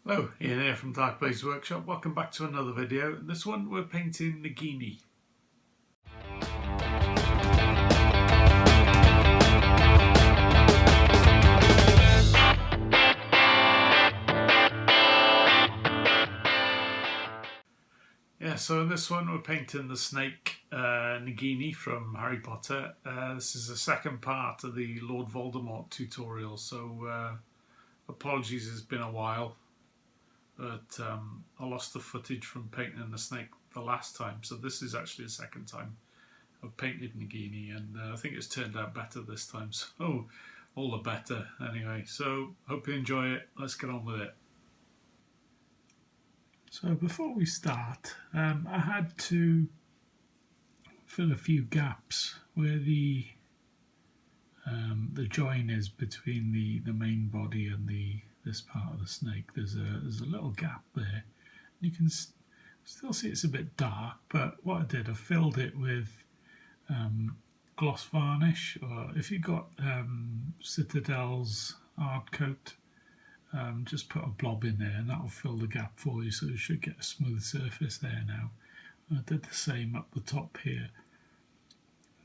Hello, Ian here from Dark Blaze Workshop. Welcome back to another video. In this one we're painting Nagini. So in this one we're painting the snake Nagini from Harry Potter. This is the second part of the Lord Voldermort tutorial, so apologies, it's been a while. But I lost the footage from painting the snake the last time, so this is actually the second time I've painted Nagini, and I think it's turned out better this time, so all the better anyway. So hope you enjoy it. Let's get on with it. So before we start, I had to fill a few gaps where the join is between the main body and this part of the snake. There's a little gap there. You can still see it's a bit dark, but what I did, I filled it with gloss varnish, or if you got Citadel's hard coat, just put a blob in there and that will fill the gap for you, so you should get a smooth surface there now. I did the same up the top here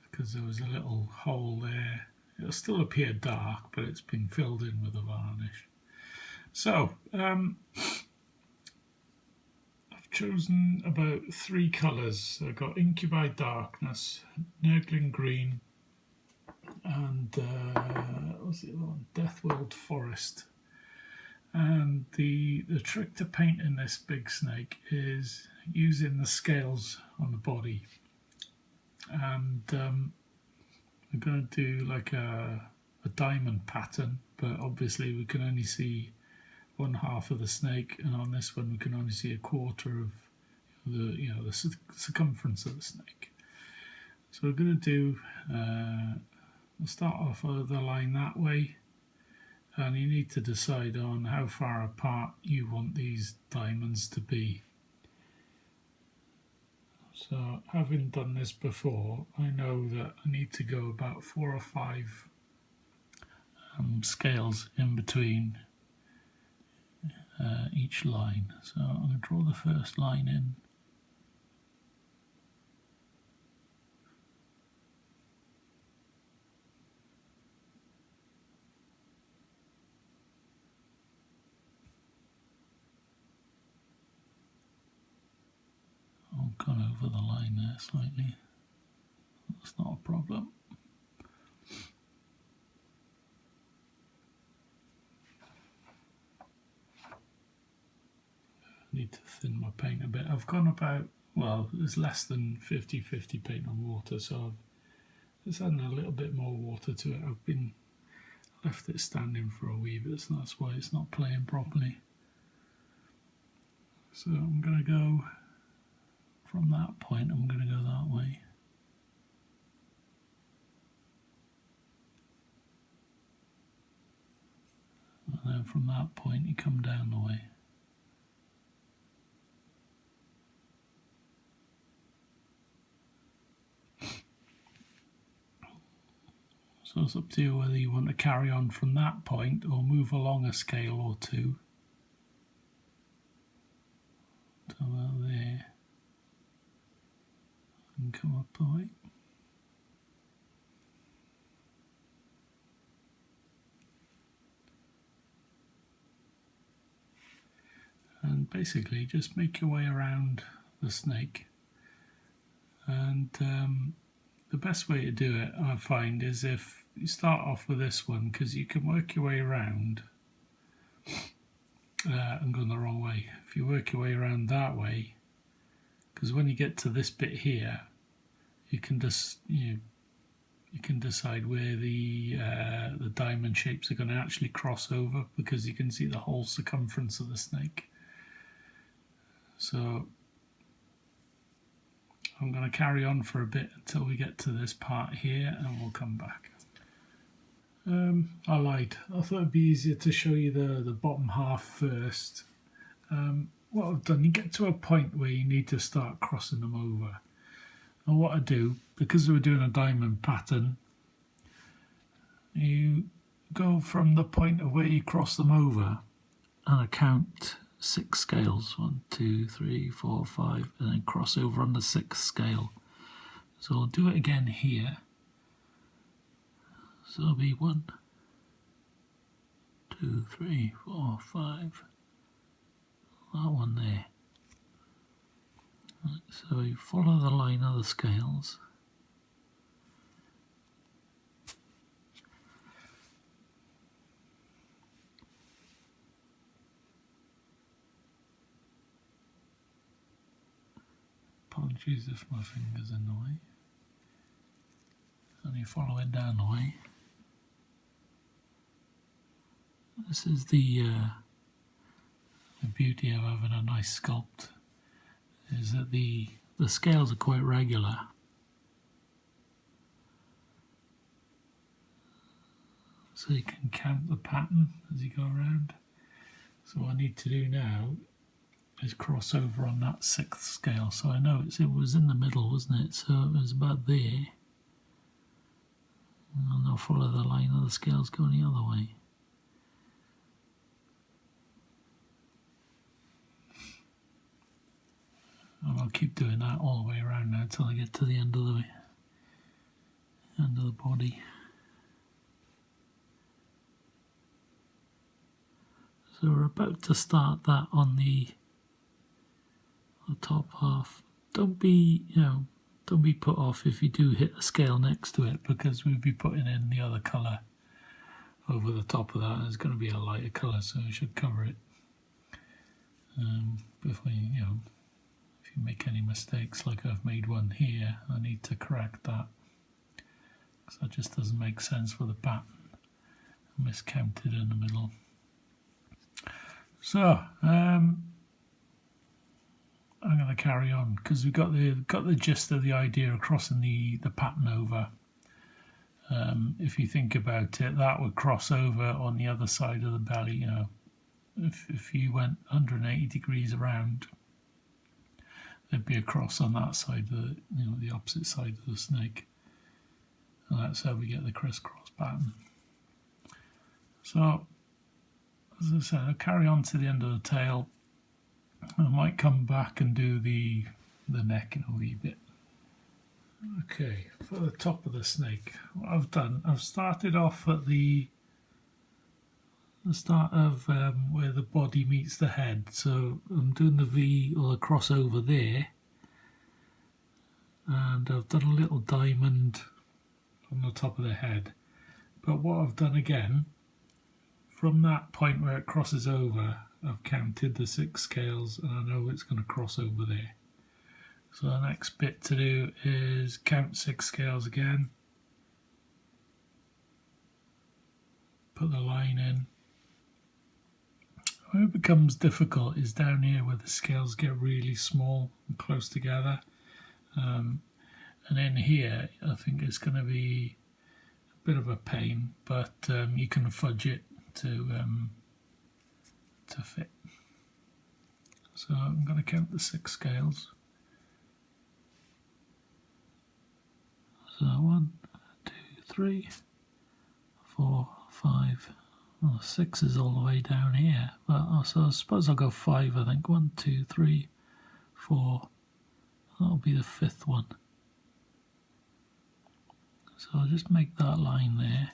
because there was a little hole there. It'll still appear dark, but it's been filled in with the varnish. So, I've chosen about 3 colours. I've got Incubi Darkness, Nurgling Green, and what's the other one? Deathworld Forest. And the trick to painting this big snake is using the scales on the body. And I'm going to do like a diamond pattern, but obviously we can only see one half of the snake, and on this one we can only see a quarter of the circumference of the snake. So we're going to do we'll start off with the line that way, and you need to decide on how far apart you want these diamonds to be. So having done this before, I know that I need to go about 4 or 5 scales in between each line. So I'm going to draw the first line in. I've gone over the line there slightly. That's not a problem. Need to thin my paint a bit. I've gone about, well, there's less than 50-50 paint on water, so I've just added a little bit more water to it. I've been left it standing for a wee bit, so that's why it's not playing properly. So I'm going to go from that point, I'm going to go that way. And then from that point you come down the way. So it's up to you whether you want to carry on from that point or move along a scale or 2 to about there and come up the way. And basically just make your way around the snake, and the best way to do it, I find, is if you start off with this one, because you can work your way around. I'm going the wrong way. If you work your way around that way, because when you get to this bit here, you can just you can decide where the diamond shapes are going to actually cross over, because you can see the whole circumference of the snake. So I'm going to carry on for a bit until we get to this part here, and we'll come back. I lied. I thought it'd be easier to show you the bottom half first. What I've done, you get to a point where you need to start crossing them over. And what I do, because we're doing a diamond pattern, you go from the point of where you cross them over and I count 6 scales. 1, 2, 3, 4, 5, and then cross over on the 6th scale. So I'll do it again here. So it'll be 1, 2, 3, 4, 5. That one there. Right, so you follow the line of the scales. Apologies if my finger's in the way. And you follow it down the way. This is the beauty of having a nice sculpt, is that the scales are quite regular. So you can count the pattern as you go around. So what I need to do now is cross over on that 6th scale. So I know it was in the middle, wasn't it? So it was about there. And I'll follow the line of the scales going the other way. And I'll keep doing that all the way around now until I get to the end of the body. So we're about to start that on the top half. Don't be put off if you do hit a scale next to it, because we'll be putting in the other colour over the top of that, and it's going to be a lighter colour, so we should cover it. Before if you make any mistakes, like I've made one here, I need to correct that, because that just doesn't make sense with the pattern. I miscounted in the middle. So I'm going to carry on, because we've got the gist of the idea of crossing the pattern over. If you think about it, that would cross over on the other side of the belly. If you went 180 degrees around, there'd be a cross on that side of the opposite side of the snake, and that's how we get the crisscross pattern. So, as I said, I'll carry on to the end of the tail. I might come back and do the neck in a wee bit. Okay, for the top of the snake, what I've done, I've started off at the start of where the body meets the head. So I'm doing the V or the crossover there, and I've done a little diamond on the top of the head. But what I've done again, from that point where it crosses over, I've counted the 6 scales, and I know it's going to cross over there. So the next bit to do is count 6 scales again, put the line in. Where it becomes difficult is down here where the scales get really small and close together, and in here I think it's going to be a bit of a pain, but you can fudge it to fit. So I'm going to count the 6 scales. So 1, 2, 3, 4, 5. Well, 6 is all the way down here, but so I suppose I'll go 5. I think 1, 2, 3, 4. That'll be the 5th one. So I'll just make that line there.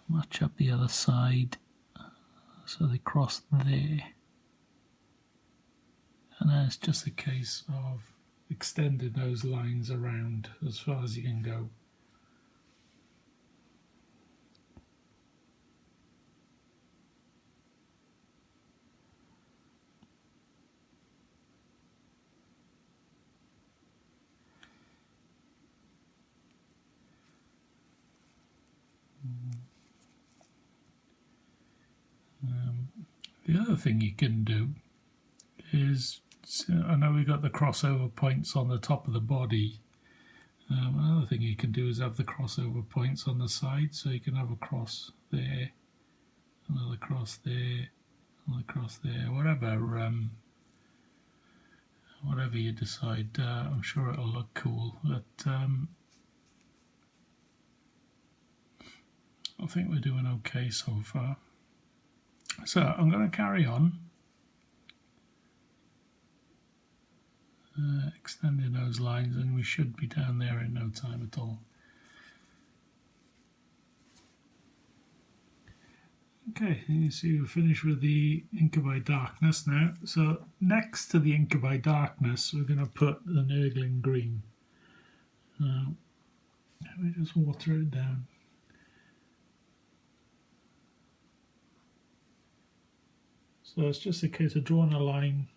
Match up the other side, so they cross there. And then it's just a case of extending those lines around as far as you can go. The other thing you can do is, I know we've got the crossover points on the top of the body. Another thing you can do is have the crossover points on the side, so you can have a cross there, another cross there, another cross there, whatever you decide. I'm sure it'll look cool, but I think we're doing okay so far. So I'm going to carry on extending those lines, and we should be down there in no time at all. Okay, you see we're finished with the Inker by Darkness now. So next to the Inker by Darkness, we're going to put the Nurgling Green. Let me just water it down. So it's just a case of drawing a line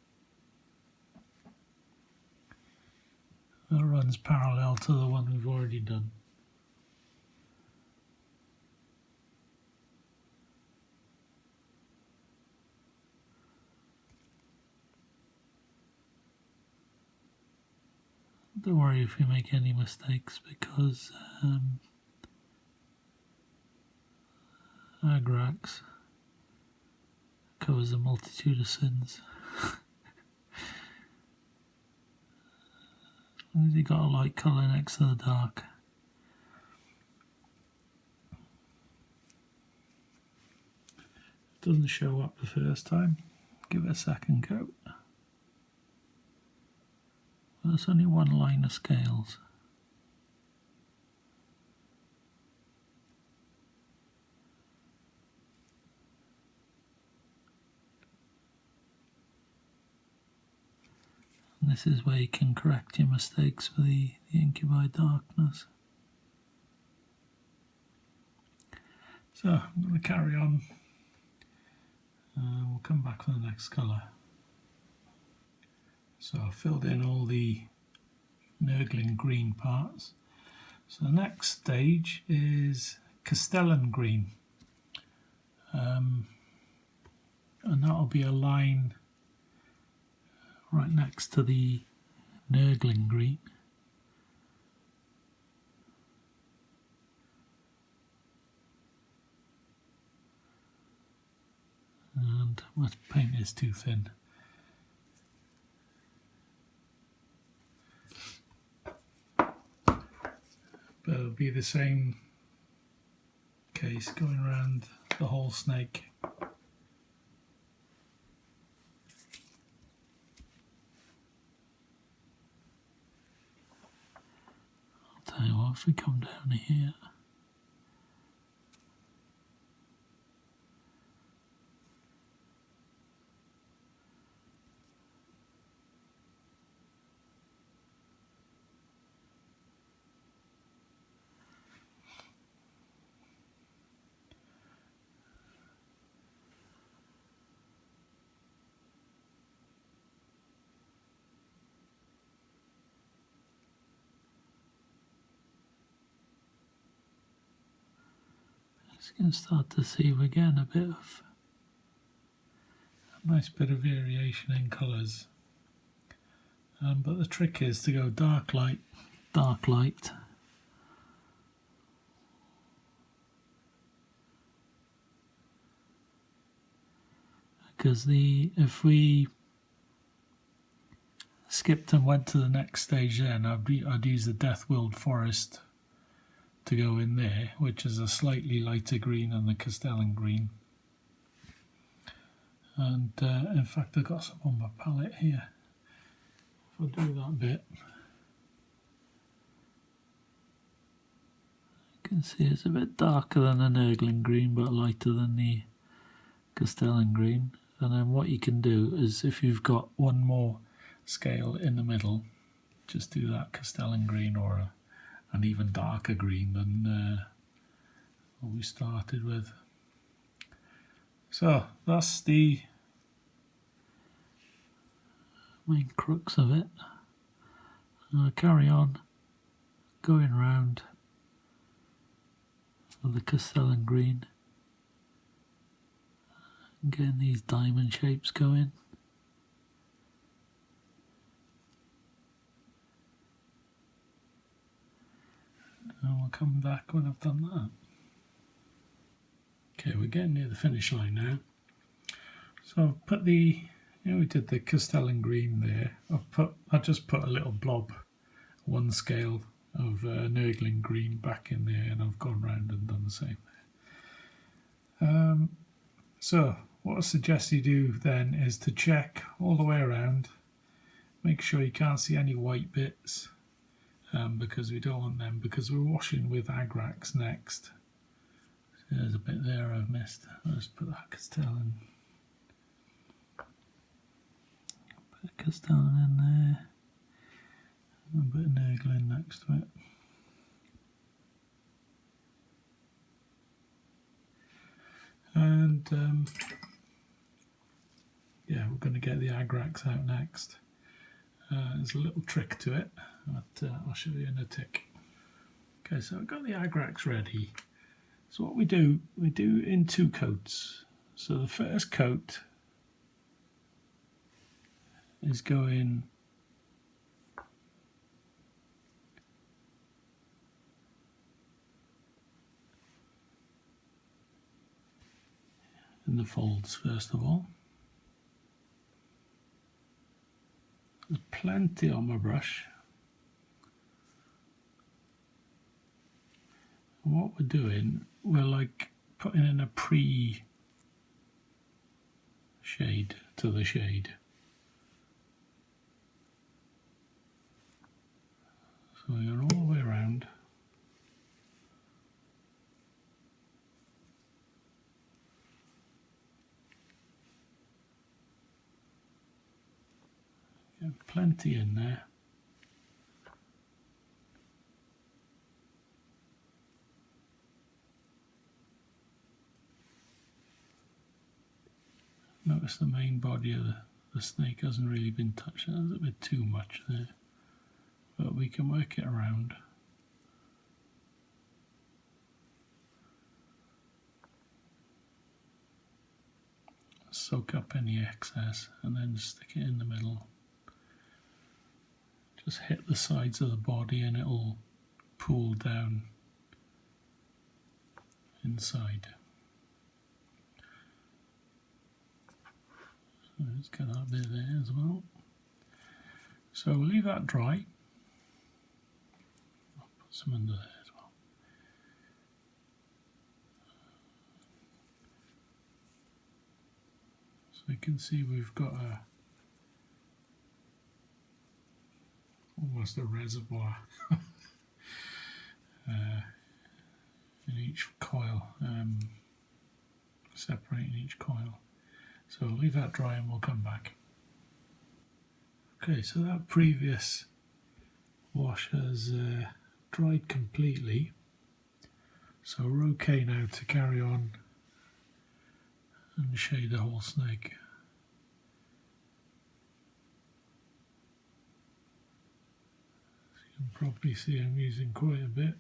that runs parallel to the one we've already done. Don't worry if you make any mistakes, because Agrax covers a multitude of sins. As long as you got a light colour next to the dark. Doesn't show up the first time, give it a second coat. Well, there's only one line of scales. And this is where you can correct your mistakes for the Inker by Darkness. So I'm going to carry on. We'll come back for the next colour. So I've filled in all the Nurgling Green parts. So the next stage is Castellan Green. And that'll be a line right next to the Nurgling Green. And my paint is too thin. But it'll be the same case going around the whole snake. I'll tell you what, if we come down here, it's going to start to see we're getting a bit of a nice bit of variation in colours. But the trick is to go dark light, dark light. Because if we skipped and went to the next stage, then I'd use the Death-Willed Forest to go in there, which is a slightly lighter green than the Castellan Green. And in fact, I've got some on my palette here. If I do that bit, you can see it's a bit darker than the Nurgling Green, but lighter than the Castellan Green. And then what you can do is, if you've got one more scale in the middle, just do that Castellan Green or an even darker green than what we started with. So that's the main crux of it. I'll carry on going round with the Castellan Green and getting these diamond shapes going. And we'll come back when I've done that. Okay, we're getting near the finish line now. So I've put we did the Castellan Green there. I just put a little blob, one scale of Nurgling Green back in there, and I've gone round and done the same there. So what I suggest you do then is to check all the way around Make sure you can't see any white bits, because we don't want them, because we're washing with Agrax next. There's a bit there I've missed. I'll just put that Castellan. Put a Castellan in there. A bit of Nagini next to it. And yeah, we're going to get the Agrax out next. There's a little trick to it that I'll show you in a tick. Okay, so I've got the Agrax ready. So what we do in 2 coats. So the first coat is going in the folds first of all. There's plenty on my brush. And what we're doing, we're like putting in a pre-shade to the shade. So we go all the way around. Get plenty in there. Notice the main body of the snake hasn't really been touched. There's a bit too much there, but we can work it around. Soak up any excess and then stick it in the middle. Just hit the sides of the body and it'll pool down inside. So let's get that bit there as well. So we'll leave that dry. I'll put some under there as well. So you can see we've got almost a reservoir in each coil, separating each coil. So we'll leave that dry and we'll come back. Okay, so that previous wash has dried completely. So we're okay now to carry on and shade the whole snake. As you can probably see, I'm using quite a bit.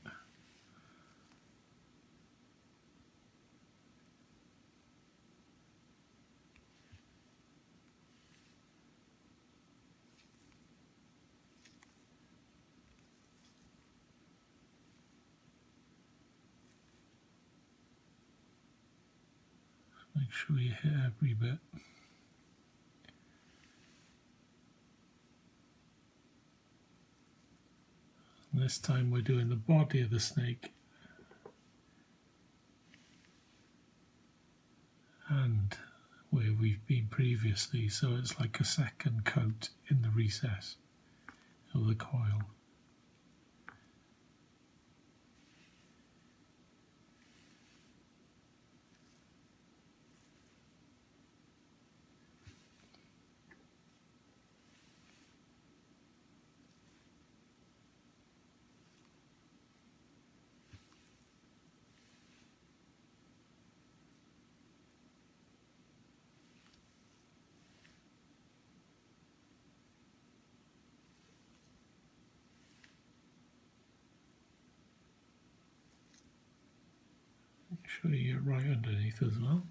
Make sure you hit every bit. And this time we're doing the body of the snake and where we've been previously, so it's like a second coat in the recess of the coil. Make sure you get right underneath as well.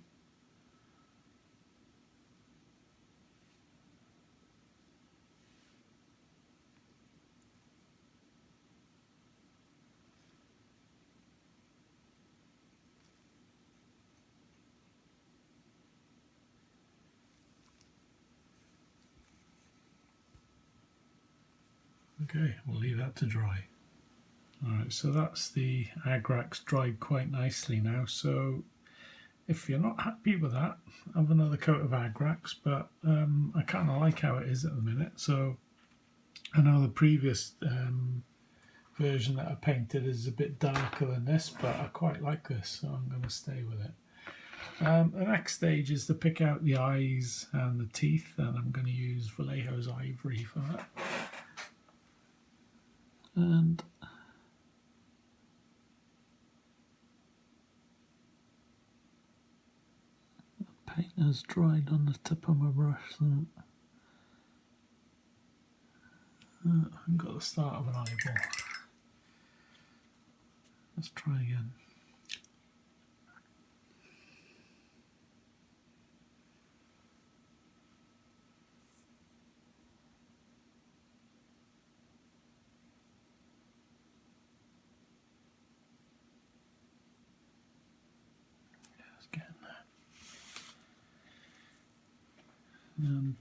Okay, we'll leave that to dry. Alright, so that's the Agrax dried quite nicely now. So if you're not happy with that, have another coat of Agrax, but I kind of like how it is at the minute, so I know the previous version that I painted is a bit darker than this, but I quite like this, so I'm going to stay with it. The next stage is to pick out the eyes and the teeth, and I'm going to use Vallejo's Ivory for that. And the paint has dried on the tip of my brush, so I've got the start of an eyeball. Let's try again. Just getting there. And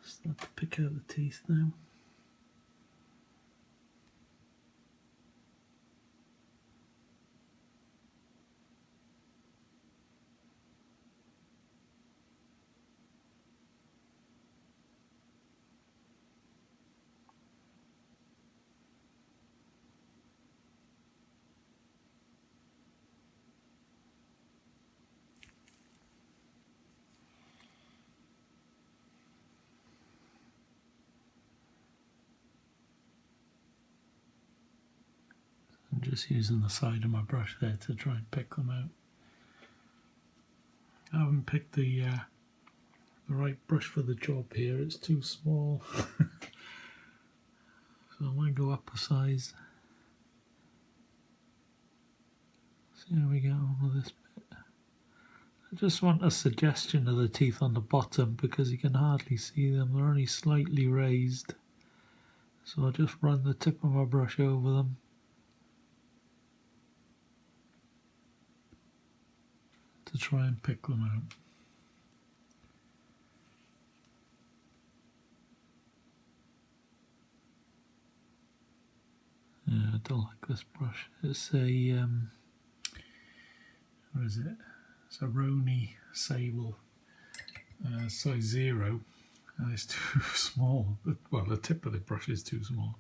start to pick out the teeth now. I'm just using the side of my brush there to try and pick them out. I haven't picked the right brush for the job here, it's too small. So I might go up a size. See how we get on with this bit. I just want a suggestion of the teeth on the bottom because you can hardly see them, they're only slightly raised. So I'll just run the tip of my brush over them. To try and pick them out. Yeah, I don't like this brush. It's a, what is it? It's a Roni Sable size 0, and it's too small. Well, the tip of the brush is too small.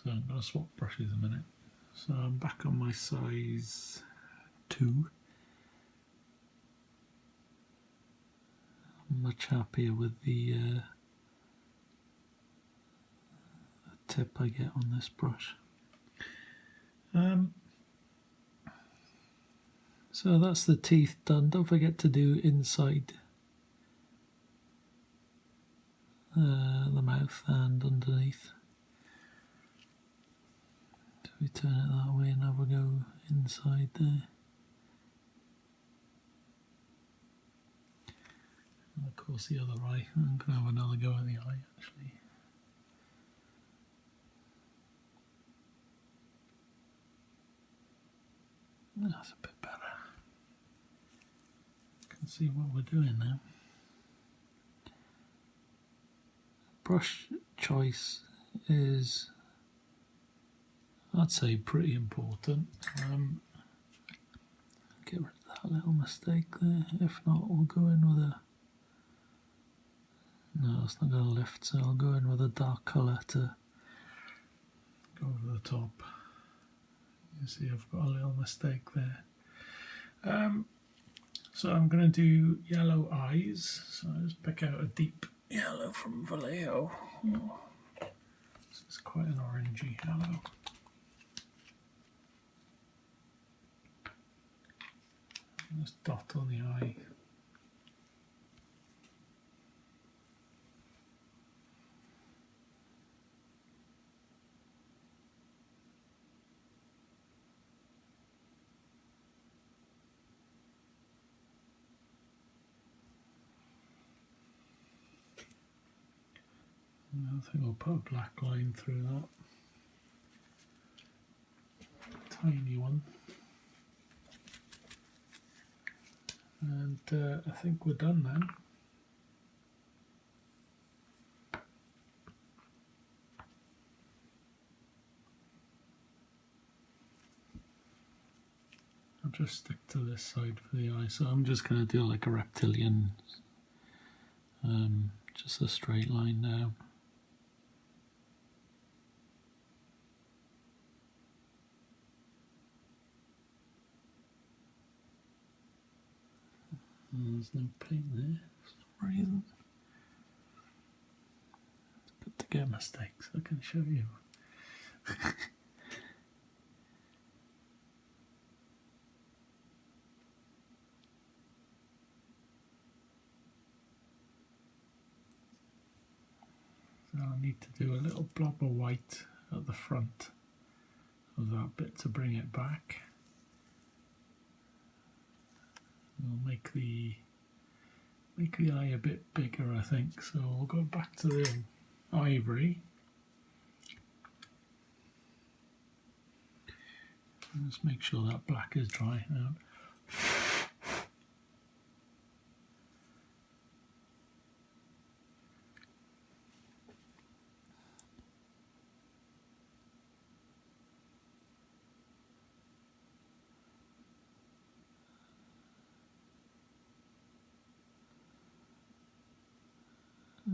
So I'm going to swap brushes a minute. So I'm back on my size 2. I'm much happier with the tip I get on this brush. So that's the teeth done. Don't forget to do inside the mouth and underneath. So we turn it that way and now we'll go inside there. And of course the other eye. I'm going to have another go at the eye actually. That's a bit better. You can see what we're doing now. Brush choice is, I'd say, pretty important. Get rid of that little mistake there. If not, we'll go in with a, no, it's not going to lift, so I'll go in with a dark colour to go over the top. You see I've got a little mistake there. So I'm going to do yellow eyes. So I'll just pick out a deep yellow from Vallejo. Oh, this is quite an orangey yellow. And just dot on the eye. I think we'll put a black line through that. Tiny one. And I think we're done now. I'll just stick to this side for the eye. So I'm just going to do like a reptilian, just a straight line down. there's no paint there for some reason. It's good to get mistakes, I can show you. So I need to do a little blob of white at the front of that bit to bring it back. We'll make the eye a bit bigger, I think. So we'll go back to the ivory. Just make sure that black is dry now.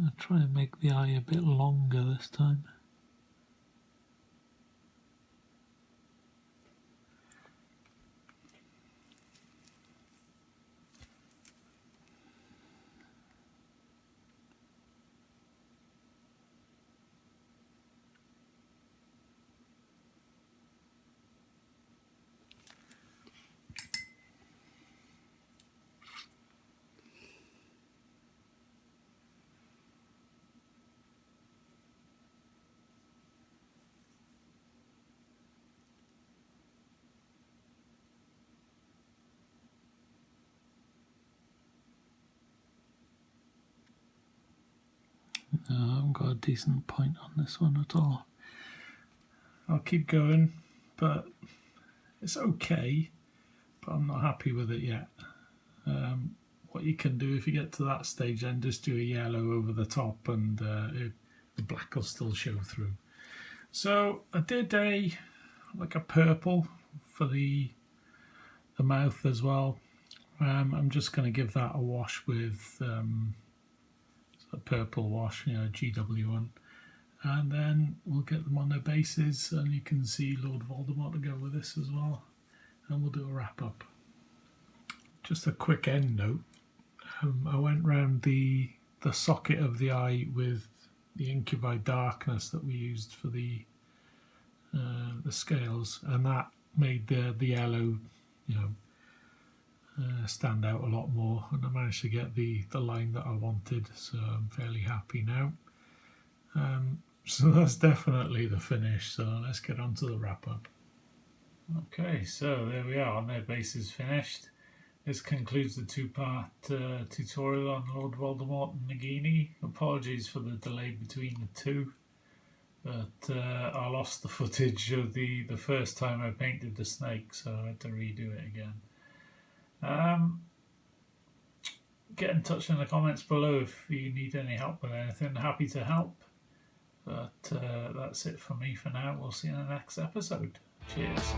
I'll try and make the eye a bit longer this time. No, I haven't got a decent point on this one at all. I'll keep going, but it's okay, but I'm not happy with it yet. What you can do if you get to that stage, then just do a yellow over the top and the black will still show through. So I did a purple for the mouth as well. I'm just going to give that a wash with a purple wash, GW1, and then we'll get them on their bases, and you can see Lord Voldermort to go with this as well, and we'll do a wrap up. Just a quick end note, I went round the socket of the eye with the Incubi Darkness that we used for the scales, and that made the yellow stand out a lot more, and I managed to get the line that I wanted, so I'm fairly happy now. So that's definitely the finish, so let's get on to the wrap up. Okay, so there we are, their base is finished. This concludes the two-part tutorial on Lord Voldermort and Nagini. Apologies for the delay between the two, but I lost the footage of the first time I painted the snake, so I had to redo it again. Get in touch in the comments below if you need any help with anything. Happy to help, but that's it for me for now. We'll see you in the next episode. Cheers.